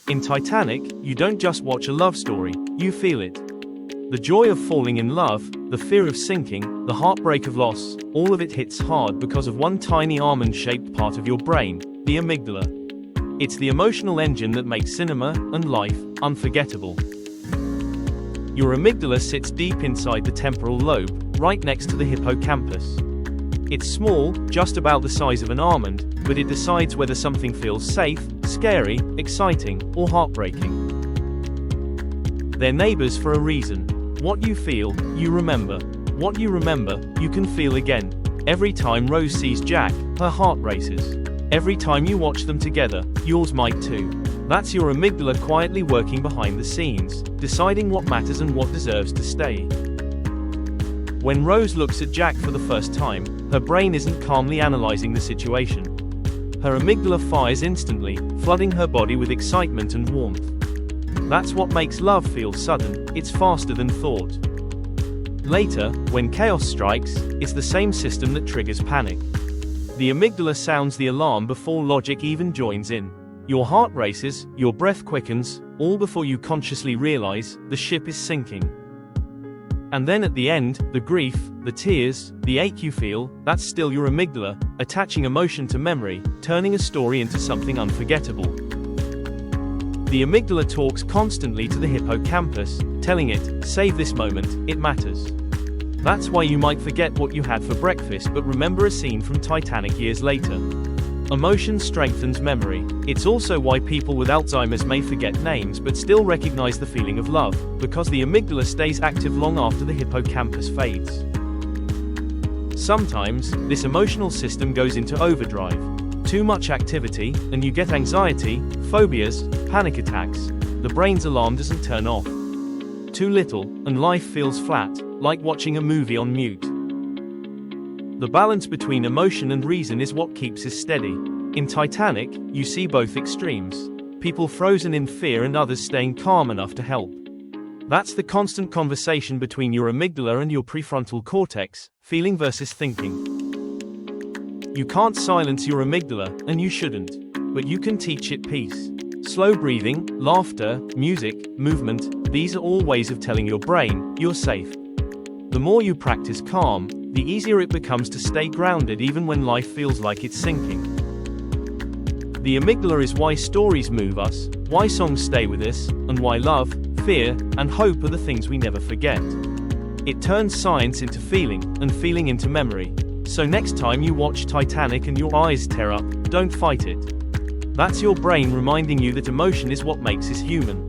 In Titanic, you don't just watch a love story, you feel it. The joy of falling in love, the fear of sinking, the heartbreak of loss, all of it hits hard because of one tiny almond-shaped part of your brain, the amygdala. It's the emotional engine that makes cinema and life unforgettable. Your amygdala sits deep inside the temporal lobe, right next to the hippocampus. It's small, just about the size of an almond, but it decides whether something feels safe, scary, exciting, or heartbreaking. They're neighbors for a reason. What you feel, you remember. What you remember, you can feel again. Every time Rose sees Jack, her heart races. Every time you watch them together, yours might too. That's your amygdala quietly working behind the scenes, deciding what matters and what deserves to stay. When Rose looks at Jack for the first time, her brain isn't calmly analyzing the situation. Her amygdala fires instantly, flooding her body with excitement and warmth. That's what makes love feel sudden, it's faster than thought. Later, when chaos strikes, it's the same system that triggers panic. The amygdala sounds the alarm before logic even joins in. Your heart races, your breath quickens, all before you consciously realize the ship is sinking. And then at the end, the grief, the tears, the ache you feel, that's still your amygdala, attaching emotion to memory, turning a story into something unforgettable. The amygdala talks constantly to the hippocampus, telling it, save this moment, it matters. That's why you might forget what you had for breakfast but remember a scene from Titanic years later. Emotion strengthens memory. It's also why people with Alzheimer's may forget names but still recognize the feeling of love, because the amygdala stays active long after the hippocampus fades. Sometimes, this emotional system goes into overdrive. Too much activity, and you get anxiety, phobias, panic attacks. The brain's alarm doesn't turn off. Too little, and life feels flat, like watching a movie on mute. The balance between emotion and reason is what keeps us steady. In Titanic, you see both extremes. People frozen in fear and others staying calm enough to help. That's the constant conversation between your amygdala and your prefrontal cortex, feeling versus thinking. You can't silence your amygdala, and you shouldn't. But you can teach it peace. Slow breathing, laughter, music, movement, these are all ways of telling your brain, you're safe. The more you practice calm, the easier it becomes to stay grounded even when life feels like it's sinking. The amygdala is why stories move us, why songs stay with us, and why love, fear, and hope are the things we never forget. It turns science into feeling, and feeling into memory. So next time you watch Titanic and your eyes tear up, don't fight it. That's your brain reminding you that emotion is what makes us human.